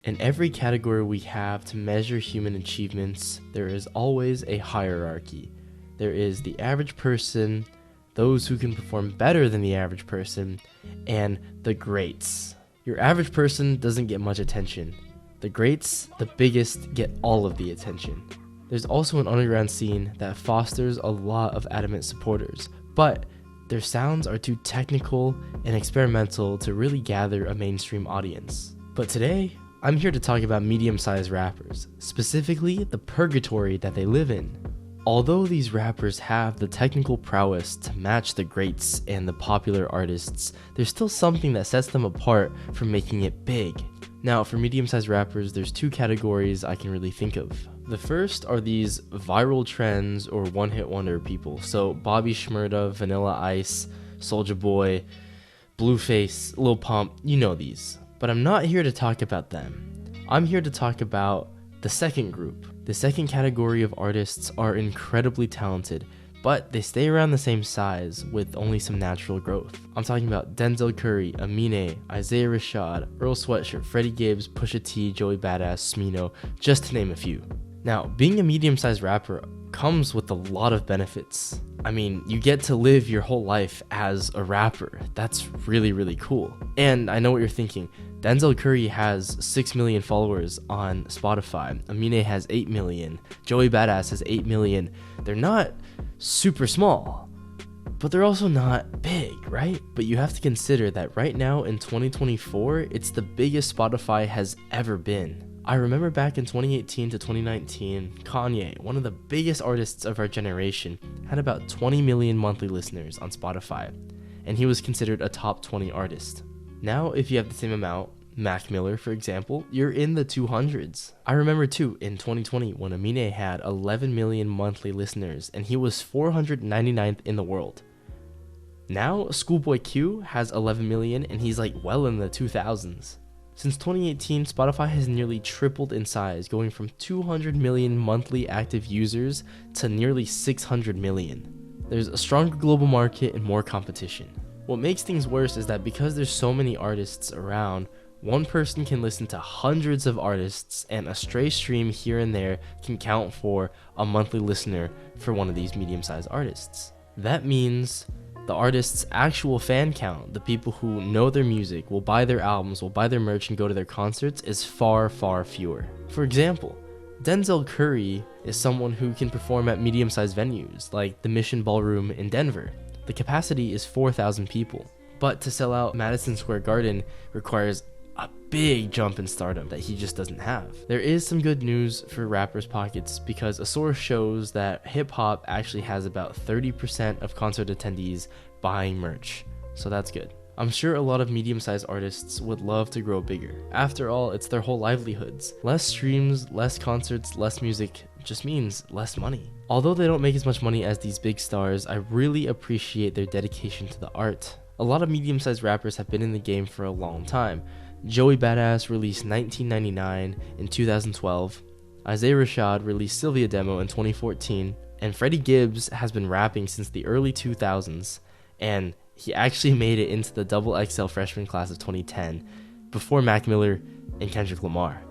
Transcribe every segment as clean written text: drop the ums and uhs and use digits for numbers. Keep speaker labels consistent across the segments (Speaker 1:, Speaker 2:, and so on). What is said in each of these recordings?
Speaker 1: In every category we have to measure human achievements, there is always a hierarchy. There is the average person, those who can perform better than the average person, and the greats. Your average person doesn't get much attention. The greats, the biggest, get all of the attention. There's also an underground scene that fosters a lot of adamant supporters, but their sounds are too technical and experimental to really gather a mainstream audience. But today, I'm here to talk about medium-sized rappers, specifically the purgatory that they live in. Although these rappers have the technical prowess to match the greats and the popular artists, there's still something that sets them apart from making it big. Now, for medium-sized rappers, there's two categories I can really think of. The first are these viral trends or one-hit wonder people. So Bobby Shmurda, Vanilla Ice, Soulja Boy, Blueface, Lil Pump, you know these. But I'm not here to talk about them. I'm here to talk about the second group. The second category of artists are incredibly talented, but they stay around the same size with only some natural growth. I'm talking about Denzel Curry, Aminé, Isaiah Rashad, Earl Sweatshirt, Freddie Gibbs, Pusha T, Joey Badass, Smino, just to name a few. Now, being a medium-sized rapper comes with a lot of benefits. I mean, you get to live your whole life as a rapper. That's really, really cool. And I know what you're thinking. Denzel Curry has 6 million followers on Spotify. Aminé has 8 million. Joey Badass has 8 million. They're not super small, but they're also not big, right? But you have to consider that right now in 2024, it's the biggest Spotify has ever been. I remember back in 2018 to 2019, Kanye, one of the biggest artists of our generation, had about 20 million monthly listeners on Spotify, and he was considered a top 20 artist. Now, if you have the same amount, Mac Miller, for example, you're in the 200s. I remember too, in 2020, when Aminé had 11 million monthly listeners, and he was 499th in the world. Now, ScHoolboy Q has 11 million, and he's like well in the 2000s. Since 2018, Spotify has nearly tripled in size, going from 200 million monthly active users to nearly 600 million. There's a stronger global market and more competition. What makes things worse is that because there's so many artists around, one person can listen to hundreds of artists, and a stray stream here and there can count for a monthly listener for one of these medium-sized artists. That means the artist's actual fan count, the people who know their music, will buy their albums, will buy their merch, and go to their concerts, is far, far fewer. For example, Denzel Curry is someone who can perform at medium-sized venues, like the Mission Ballroom in Denver. The capacity is 4,000 people. But to sell out Madison Square Garden requires a big jump in stardom that he just doesn't have. There is some good news for rappers' pockets because a source shows that hip-hop actually has about 30% of concert attendees buying merch, so that's good. I'm sure a lot of medium-sized artists would love to grow bigger. After all, it's their whole livelihoods. Less streams, less concerts, less music just means less money. Although they don't make as much money as these big stars, I really appreciate their dedication to the art. A lot of medium-sized rappers have been in the game for a long time. Joey Badass released 1999 in 2012, Isaiah Rashad released Sylvia Demo in 2014, and Freddie Gibbs has been rapping since the early 2000s, and he actually made it into the XXL freshman class of 2010, before Mac Miller and Kendrick Lamar.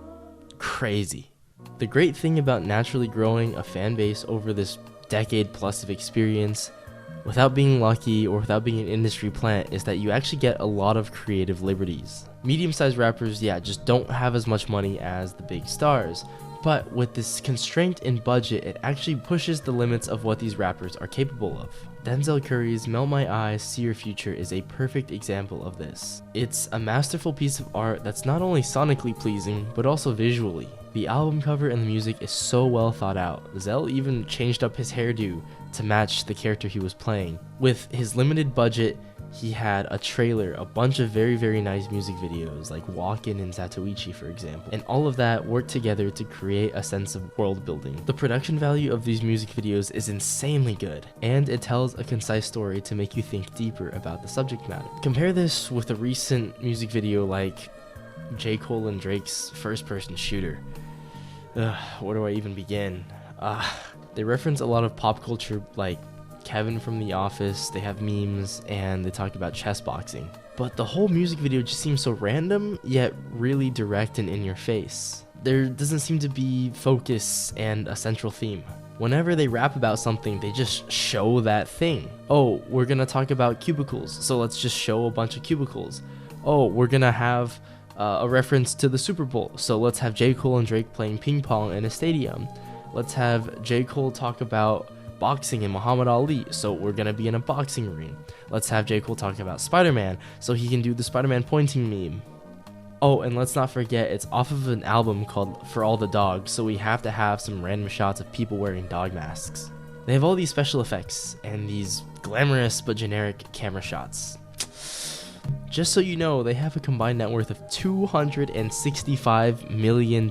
Speaker 1: Crazy. The great thing about naturally growing a fan base over this decade plus of experience, without being lucky or without being an industry plant, is that you actually get a lot of creative liberties. Medium-sized rappers, just don't have as much money as the big stars, but with this constraint in budget, it actually pushes the limits of what these rappers are capable of. Denzel Curry's Melt My Eyes, See Your Future is a perfect example of this. It's a masterful piece of art that's not only sonically pleasing, but also visually. The album cover and the music is so well thought out. Zell even changed up his hairdo to match the character he was playing. With his limited budget, he had a trailer, a bunch of very, very nice music videos, like Walkin' and Zatoichi, for example. And all of that worked together to create a sense of world building. The production value of these music videos is insanely good, and it tells a concise story to make you think deeper about the subject matter. Compare this with a recent music video like J. Cole and Drake's First Person Shooter. Where do I even begin? They reference a lot of pop culture, like Kevin from The Office, they have memes, and they talk about chess boxing. but the whole music video just seems so random, yet really direct and in your face. There doesn't seem to be focus and a central theme. Whenever they rap about something, they just show that thing. Oh, we're gonna talk about cubicles, so let's just show a bunch of cubicles. Oh, we're gonna have a reference to the Super Bowl, so let's have J. Cole and Drake playing ping pong in a stadium. Let's have J. Cole talk about boxing and Muhammad Ali, so we're gonna be in a boxing ring. Let's have J. Cole talk about Spider-Man, so he can do the Spider-Man pointing meme. Oh, and let's not forget, it's off of an album called For All the Dogs, so we have to have some random shots of people wearing dog masks. They have all these special effects and these glamorous but generic camera shots. Just so you know, they have a combined net worth of $265 million.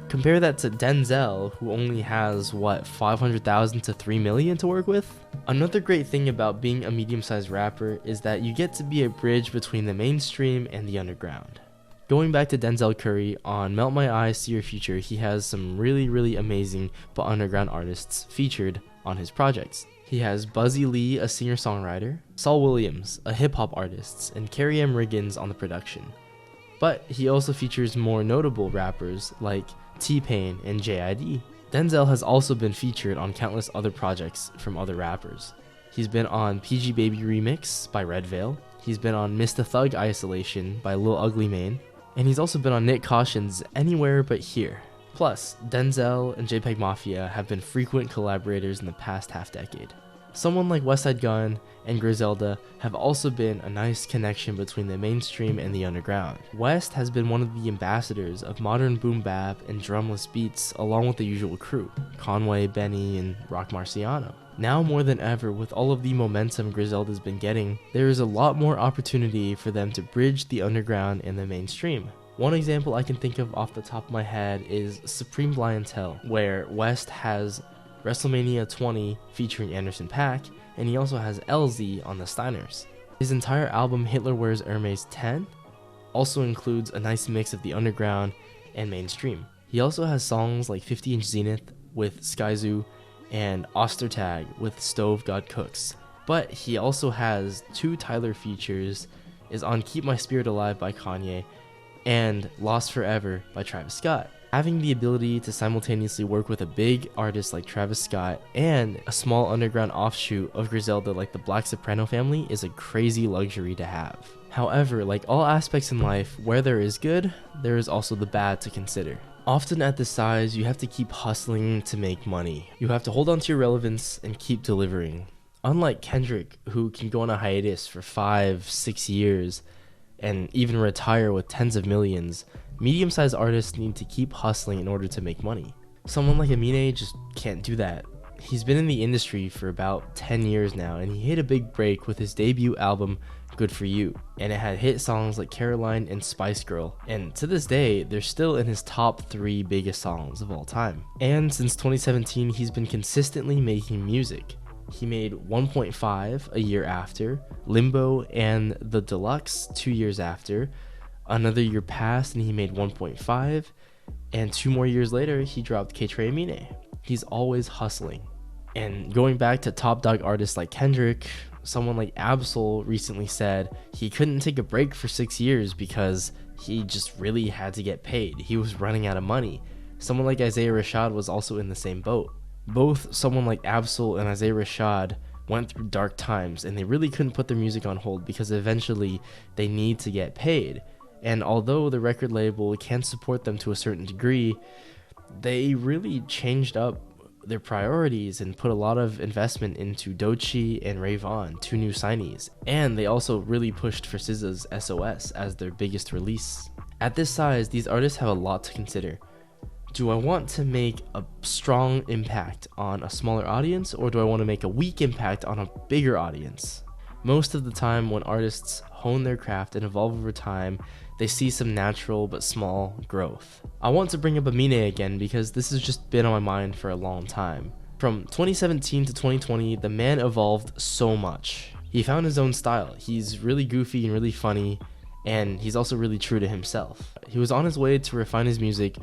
Speaker 1: Compare that to Denzel, who only has, what, 500,000 to 3 million to work with? Another great thing about being a medium-sized rapper is that you get to be a bridge between the mainstream and the underground. Going back to Denzel Curry, on Melt My Eyes, See Your Future, he has some really amazing but underground artists featured on his projects. He has Buzzy Lee, a singer-songwriter, Saul Williams, a hip-hop artist, and Carrie M. Riggins on the production. But he also features more notable rappers like T-Pain and J.I.D. Denzel has also been featured on countless other projects from other rappers. He's been on PG Baby Remix by Red Veil, he's been on Mr. Thug Isolation by Lil Ugly Mane, and he's also been on Nick Caution's Anywhere But Here. Plus, Denzel and JPEG Mafia have been frequent collaborators in the past half-decade. Someone like Westside Gunn and Griselda have also been a nice connection between the mainstream and the underground. West has been one of the ambassadors of modern boom bap and drumless beats along with the usual crew, Conway, Benny, and Roc Marciano. Now more than ever, with all of the momentum Griselda's been getting, there is a lot more opportunity for them to bridge the underground and the mainstream. One example I can think of off the top of my head is Supreme Clientele, where West has WrestleMania 20 featuring Anderson.Paak, and he also has LZ on the Steiners. His entire album Hitler Wears Hermes 10 also includes a nice mix of the underground and mainstream. He also has songs like 50-inch Zenith with Skyzoo and Ostertag with Stove God Cooks. But he also has 2 Tyler features, is on Keep My Spirit Alive by Kanye and Lost Forever by Travis Scott. Having the ability to simultaneously work with a big artist like Travis Scott and a small underground offshoot of Griselda like the Black Soprano family is a crazy luxury to have. However, like all aspects in life, where there is good, there is also the bad to consider. Often at this size, you have to keep hustling to make money. You have to hold on to your relevance and keep delivering. Unlike Kendrick, who can go on a hiatus for 5-6 years and even retire with tens of millions, medium-sized artists need to keep hustling in order to make money. Someone like Aminé just can't do that. He's been in the industry for about 10 years now, and he hit a big break with his debut album, Good For You, and it had hit songs like Caroline and Spice Girl, and to this day, they're still in his top 3 biggest songs of all time. And since 2017, he's been consistently making music. He made 1.5 a year after, Limbo and The Deluxe 2 years after, another year passed and he made 1.5, and 2 more years later he dropped K-Trey Aminé. He's always hustling. And going back to top dog artists like Kendrick, someone like Absol recently said he couldn't take a break for 6 years because he just really had to get paid. He was running out of money. Someone like Isaiah Rashad was also in the same boat. Both someone like Absol and Isaiah Rashad went through dark times and they really couldn't put their music on hold because eventually they need to get paid. And although the record label can support them to a certain degree, they really changed up their priorities and put a lot of investment into Doechii and Ray Vaughn, 2 new signees. And they also really pushed for SZA's SOS as their biggest release. At this size, these artists have a lot to consider. Do I want to make a strong impact on a smaller audience, or do I want to make a weak impact on a bigger audience? Most of the time when artists hone their craft and evolve over time, they see some natural but small growth. I want to bring up Aminé again because this has just been on my mind for a long time. From 2017 to 2020, the man evolved so much. He found his own style. He's really goofy and really funny, and he's also really true to himself. He was on his way to refine his music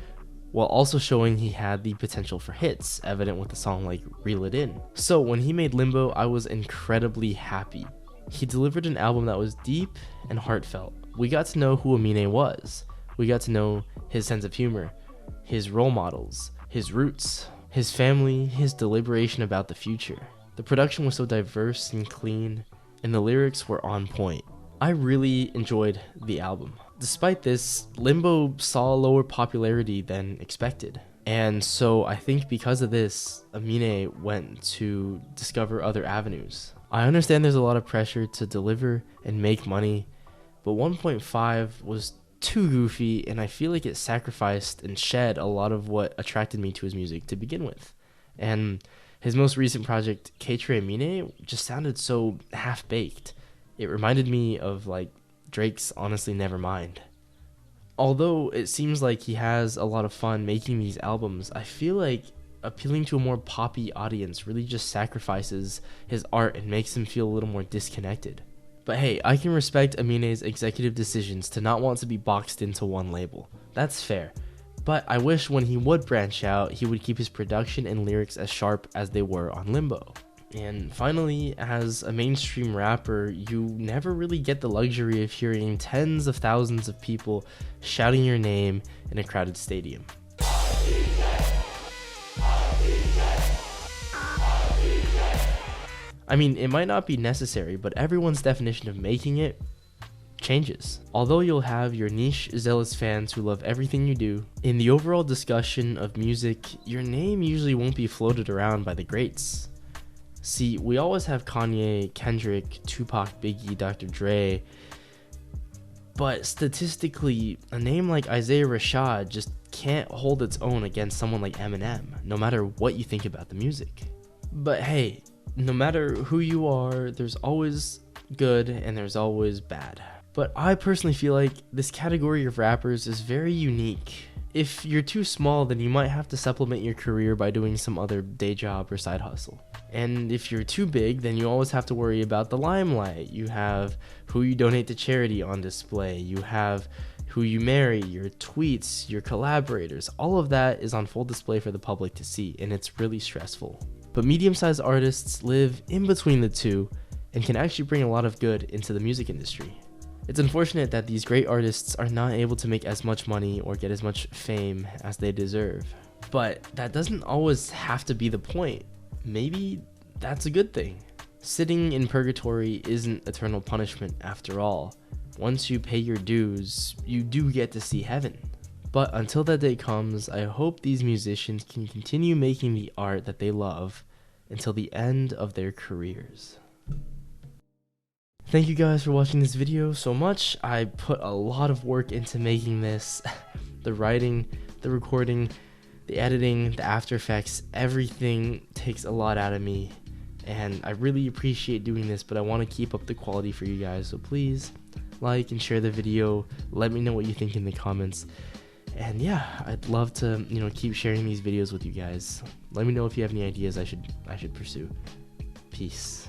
Speaker 1: while also showing he had the potential for hits, evident with a song like Reel It In. So when he made Limbo, I was incredibly happy. He delivered an album that was deep and heartfelt. We got to know who Aminé was. We got to know his sense of humor, his role models, his roots, his family, his deliberation about the future. The production was so diverse and clean, and the lyrics were on point. I really enjoyed the album. Despite this, Limbo saw lower popularity than expected. And so I think because of this, Aminé went to discover other avenues. I understand there's a lot of pressure to deliver and make money, but 1.5 was too goofy, and I feel like it sacrificed and shed a lot of what attracted me to his music to begin with. And his most recent project, K-Tre Aminé, just sounded so half-baked. It reminded me of like Drake's Honestly Nevermind. Although it seems like he has a lot of fun making these albums, I feel like appealing to a more poppy audience really just sacrifices his art and makes him feel a little more disconnected. But hey, I can respect Aminé's executive decisions to not want to be boxed into one label. That's fair. But I wish when he would branch out, he would keep his production and lyrics as sharp as they were on Limbo. And finally, as a mainstream rapper, you never really get the luxury of hearing tens of thousands of people shouting your name in a crowded stadium. I mean, it might not be necessary, but everyone's definition of making it changes. Although you'll have your niche, zealous fans who love everything you do, in the overall discussion of music, your name usually won't be floated around by the greats. See, we always have Kanye, Kendrick, Tupac, Biggie, Dr. Dre, but statistically, a name like Isaiah Rashad just can't hold its own against someone like Eminem, no matter what you think about the music. But hey, no matter who you are, there's always good and there's always bad. But I personally feel like this category of rappers is very unique. If you're too small, then you might have to supplement your career by doing some other day job or side hustle. And if you're too big, then you always have to worry about the limelight. You have who you donate to charity on display. You have who you marry, your tweets, your collaborators. All of that is on full display for the public to see, and it's really stressful. But medium-sized artists live in between the two and can actually bring a lot of good into the music industry. It's unfortunate that these great artists are not able to make as much money or get as much fame as they deserve. But that doesn't always have to be the point. Maybe that's a good thing. Sitting in purgatory isn't eternal punishment after all. Once you pay your dues, you do get to see heaven. But until that day comes, I hope these musicians can continue making the art that they love until the end of their careers. Thank you guys for watching this video so much. I put a lot of work into making this. The writing, the recording, the editing, the After Effects, everything takes a lot out of me. And I really appreciate doing this, but I want to keep up the quality for you guys. So please like and share the video. Let me know what you think in the comments. And yeah, I'd love to, keep sharing these videos with you guys. Let me know if you have any ideas I should pursue. Peace.